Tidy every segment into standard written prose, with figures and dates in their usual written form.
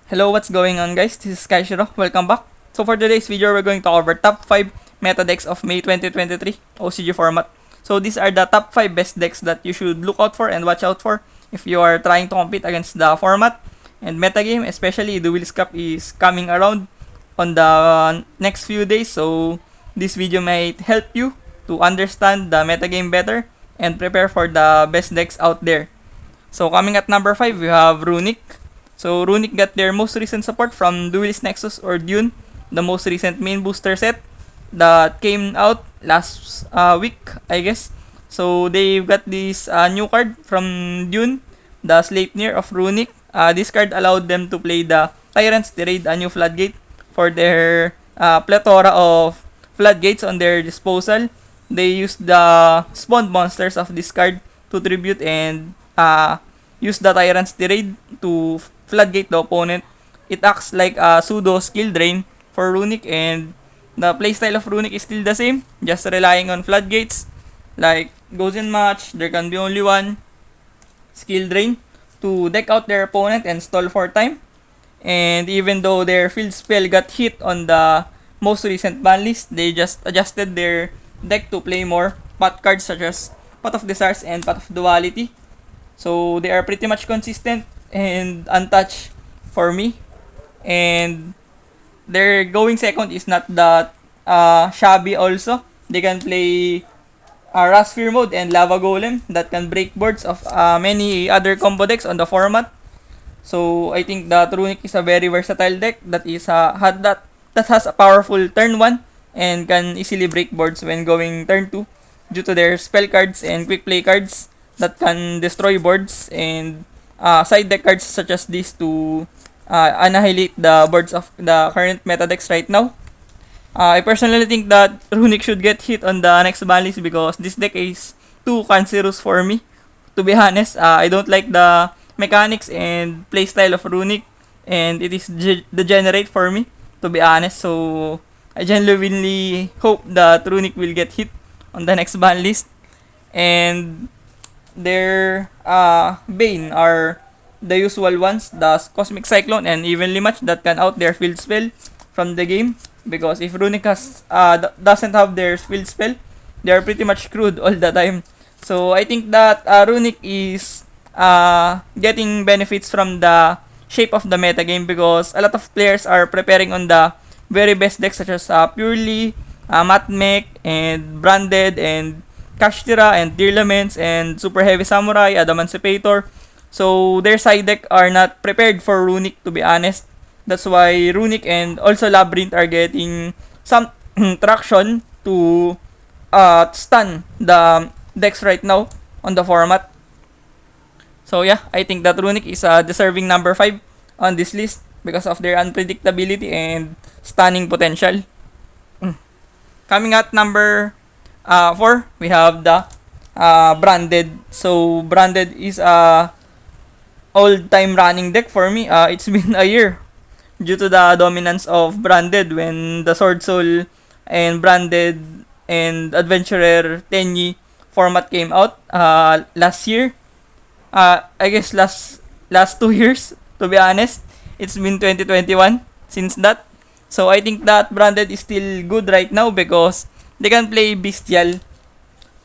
Hello, what's going on guys? This is Kaishiro. Welcome back. So for today's video, we're going to cover top 5 meta decks of May 2023 OCG format. So these are the top 5 best decks that you should look out for and watch out for if you are trying to compete against the format and metagame. Especially the Wheels Cup is coming around on the next few days. So this video might help you to understand the metagame better and prepare for the best decks out there. So coming at number 5, we have Runick. So Runick got their most recent support from Duelist Nexus or Dune, the most recent main booster set that came out last week, I guess. So they've got this new card from Dune, the Sleipnir of Runick. This card allowed them to play the Tyrant's Tirade, a new floodgate, for their plethora of floodgates on their disposal. They used the spawned monsters of this card to tribute and use the Tyrant's Tirade to floodgate the opponent. It acts like a pseudo skill drain for Runick, and the playstyle of Runick is still the same, just relying on floodgates. Like goes in match, there can be only one skill drain to deck out their opponent and stall for time. And even though their field spell got hit on the most recent ban list, they just adjusted their deck to play more pot cards such as Pot of Desires and Pot of Duality. So they are pretty much consistent and untouched for me. And their going second is not that shabby also. They can play Rasphere mode and Lava Golem that can break boards of many other combo decks on the format. So I think that Runick is a very versatile deck that has a powerful turn 1 and can easily break boards when going turn 2 due to their spell cards and quick play cards that can destroy boards, and side deck cards such as these to annihilate the boards of the current meta decks right now. I personally think that Runick should get hit on the next ban list because this deck is too cancerous for me. To be honest, I don't like the mechanics and playstyle of Runick, and it is degenerate for me, to be honest. So I genuinely hope that Runick will get hit on the next ban list. And their Bane are the usual ones, the Cosmic Cyclone and Evenly Match that can out their field spell from the game. Because if Runick doesn't have their field spell, they are pretty much screwed all the time. So I think that Runick is getting benefits from the shape of the metagame because a lot of players are preparing on the very best decks such as Purely, Mathmech, and Branded, and Kashtira, and Tearlaments, and Superheavy Samurai, Adamantipator. So their side deck are not prepared for Runick, to be honest. That's why Runick and also Labyrinth are getting some traction to stun the decks right now on the format. So yeah, I think that Runick is a deserving number 5 on this list because of their unpredictability and stunning potential. Coming at number 4, we have the Branded. So Branded is a all-time running deck for me. It's been a year due to the dominance of Branded when the Sword Soul and Branded and Adventurer Tenyi format came out last year. I guess last 2 years, to be honest. It's been 2021 since that. So I think that Branded is still good right now because they can play Bestial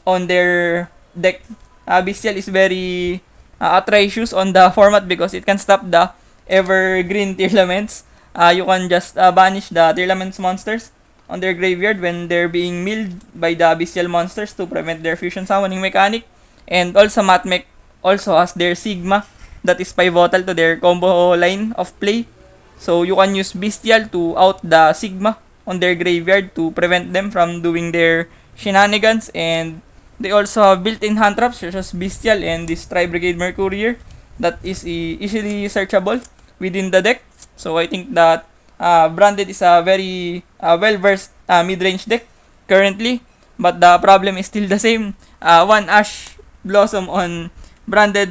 on their deck. Bestial is very atrocious on the format because it can stop the evergreen Tearlaments. You can just banish the Tearlaments monsters on their graveyard when they're being milled by the Bestial monsters to prevent their fusion summoning mechanic. And also Mathmech also has their Sigma that is pivotal to their combo line of play. So you can use Bestial to out the Sigma on their graveyard to prevent them from doing their shenanigans. And they also have built-in hand traps such as Bestial and this Tri-Brigade Mercourier that is easily searchable within the deck. So I think that Branded is a very well-versed mid-range deck currently. But the problem is still the same. One Ash Blossom on Branded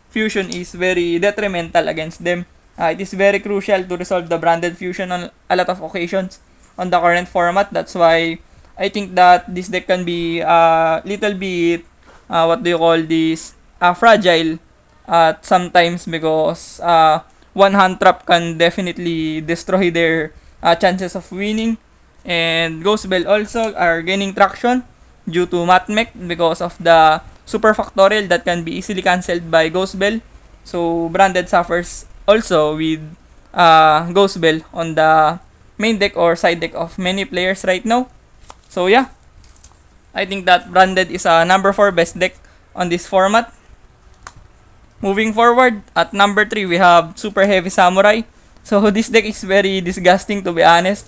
Fusion is very detrimental against them. It is very crucial to resolve the Branded Fusion on a lot of occasions on the current format. That's why I think that this deck can be little bit, fragile sometimes because one hand trap can definitely destroy their chances of winning. And Ghost Bell also are gaining traction due to Mathmech because of the super factorial that can be easily cancelled by Ghost Bell. So Branded suffers also with Ghost Bell on the main deck or side deck of many players right now. So yeah, I think that Branded is a number 4 best deck on this format. Moving forward, at number 3 we have Superheavy Samurai. So this deck is very disgusting, to be honest.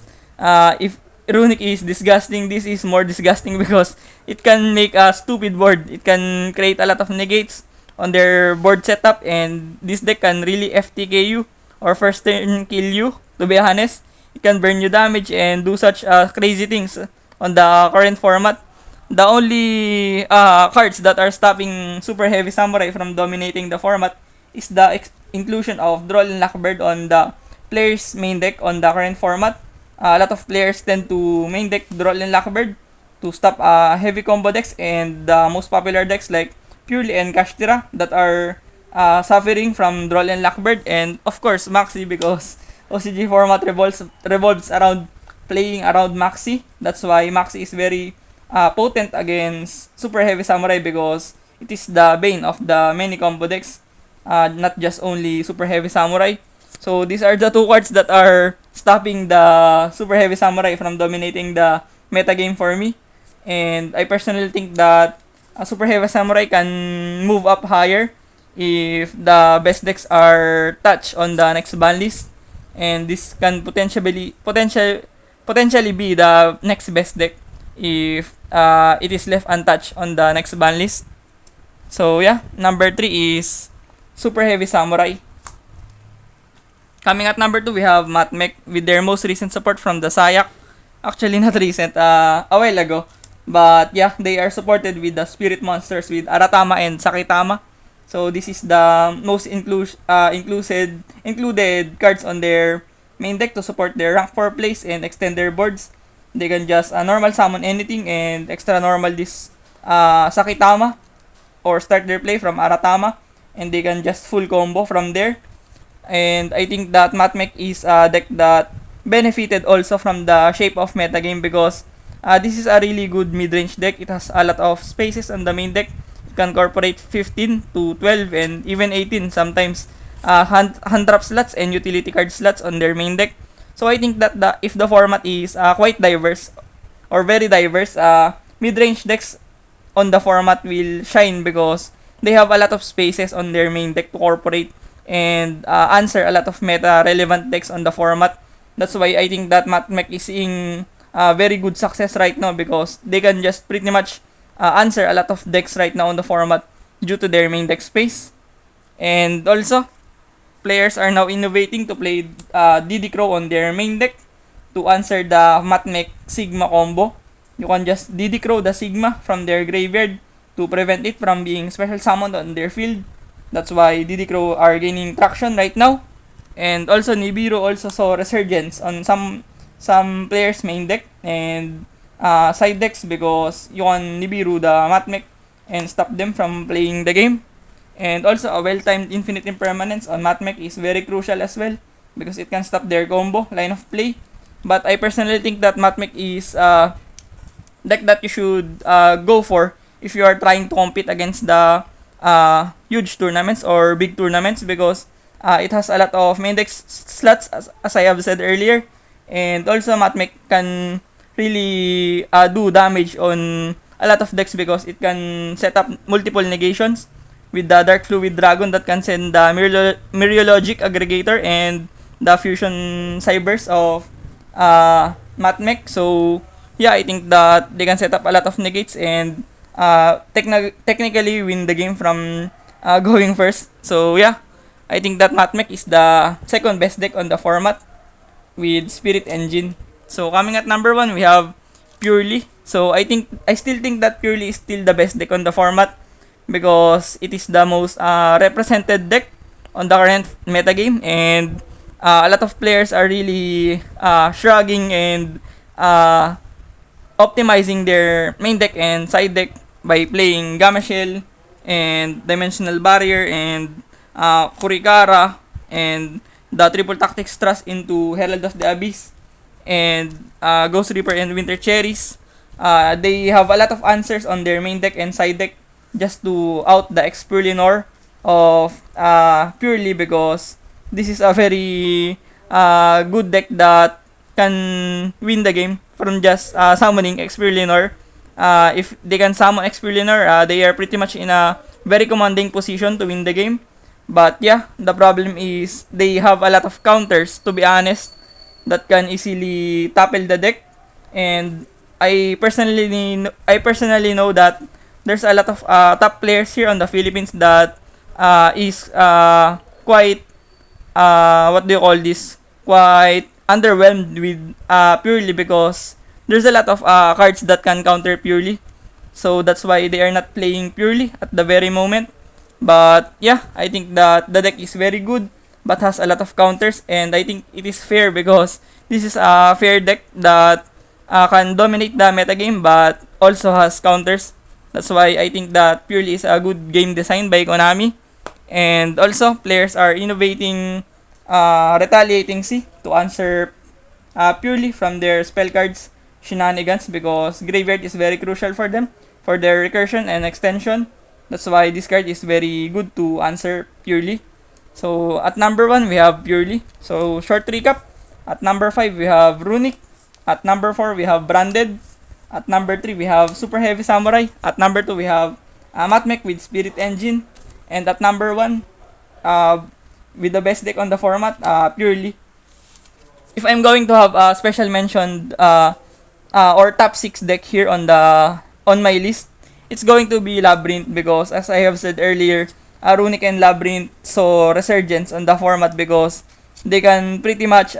If Runick is disgusting, this is more disgusting because it can make a stupid board. It can create a lot of negates on their board setup, and this deck can really FTK you or first turn kill you, to be honest. It can burn you damage and do such crazy things on the current format. The only cards that are stopping Superheavy Samurai from dominating the format is the inclusion of Droll and Lockbird on the player's main deck on the current format. A lot of players tend to main deck Droll and Lockbird to stop heavy combo decks and the most popular decks like Purely and Kashtira that are suffering from Droll and Lockbird, and of course Maxi, because OCG format revolves around playing around Maxi. That's why Maxi is very potent against Superheavy Samurai because it is the bane of the many combo decks, not just only Superheavy Samurai. So these are the two cards that are stopping the Superheavy Samurai from dominating the metagame for me. And I personally think that Superheavy Samurai can move up higher if the best decks are touched on the next ban list. And this can potentially be the next best deck if it is left untouched on the next ban list. So yeah, number 3 is Superheavy Samurai. Coming at number 2, we have Mathmech with their most recent support from the Sayak. Actually, not recent, a while ago. But yeah, they are supported with the Spirit Monsters with Aratama and Sakitama. So this is the most included cards on their main deck to support their rank 4 plays and extend their boards. They can just normal summon anything and extra normal this Sakitama or start their play from Aratama, and they can just full combo from there. And I think that Mathmech is a deck that benefited also from the shape of metagame because this is a really good mid-range deck. It has a lot of spaces on the main deck. It can incorporate 15 to 12 and even 18 sometimes hand trap slots and utility card slots on their main deck. So I think that if the format is quite diverse or very diverse, mid-range decks on the format will shine because they have a lot of spaces on their main deck to incorporate and answer a lot of meta relevant decks on the format. That's why I think that Mathmech is seeing very good success right now because they can just pretty much answer a lot of decks right now on the format due to their main deck space. And also, players are now innovating to play DD Crow on their main deck to answer the Mathmech Sigma combo. You can just DD Crow the Sigma from their graveyard to prevent it from being special summoned on their field. That's why DD Crow are gaining traction right now. And also Nibiru also saw resurgence on some players' main deck and side decks because you can Nibiru the Mathmech and stop them from playing the game. And also a well-timed infinite impermanence on Mathmech is very crucial as well because it can stop their combo line of play. But I personally think that Mathmech is a deck that you should go for if you are trying to compete against the huge tournaments or big tournaments because it has a lot of main deck slots as I have said earlier, and also Mathmech can really do damage on a lot of decks because it can set up multiple negations with the Dark Fluid Dragon that can send the Myriologic Aggregator and the Fusion Cybers of Mathmech. So yeah, I think that they can set up a lot of negates and technically win the game from going first. So yeah, I think that Mathmech is the second best deck on the format with Spirit Engine. So coming at number 1, we have Purely. So I still think that Purely is still the best deck on the format because it is the most represented deck on the current metagame, and a lot of players are really shrugging and optimizing their main deck and side deck by playing Gamma Shell and Dimensional Barrier and Kurikara and the Triple Tactics Thrust into Herald of the Abyss, and Ghost Reaper and Winter Cherries. They have a lot of answers on their main deck and side deck just to out the Expurlinor of Purely, because this is a very good deck that can win the game from just summoning Expurlinor. If they can summon Expurlinor, they are pretty much in a very commanding position to win the game. But yeah, the problem is they have a lot of counters, to be honest, that can easily topple the deck. And I personally know that there's a lot of top players here on the Philippines that is quite what do you call this? Quite underwhelmed with Purely, because there's a lot of cards that can counter Purely. So that's why they are not playing Purely at the very moment. But yeah, I think that the deck is very good but has a lot of counters, and I think it is fair because this is a fair deck that can dominate the metagame but also has counters. That's why I think that Purely is a good game design by Konami. And also, players are innovating Retaliating Sea to answer Purely from their spell cards shenanigans, because graveyard is very crucial for them for their recursion and extension. That's why this card is very good to answer Purely. So at number 1 we have Purely. So short recap. At number 5 we have Runick. At number 4 we have Branded. At number 3 we have Superheavy Samurai. At number 2 we have Mathmech with Spirit Engine. And at number 1, with the best deck on the format, Purely. If I'm going to have a special mention or top 6 deck here on my list, it's going to be Labyrinth, because as I have said earlier, Runick and Labyrinth saw resurgence on the format because they can pretty much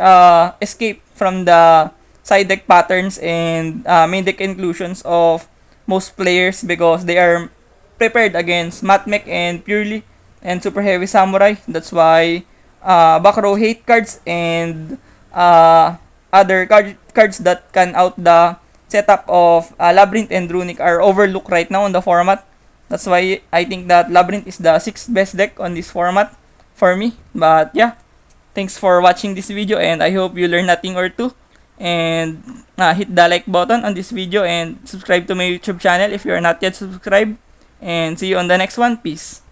escape from the side deck patterns and main deck inclusions of most players, because they are prepared against Mathmech and Purely and Super Heavy Samurai. That's why back row hate cards and other cards that can out the setup of Labyrinth and Runick are overlooked right now on the format. That's why I think that Labyrinth is the 6th best deck on this format for me. But yeah, thanks for watching this video, and I hope you learned a thing or two. And hit the like button on this video and subscribe to my YouTube channel if you are not yet subscribed. And see you on the next one. Peace.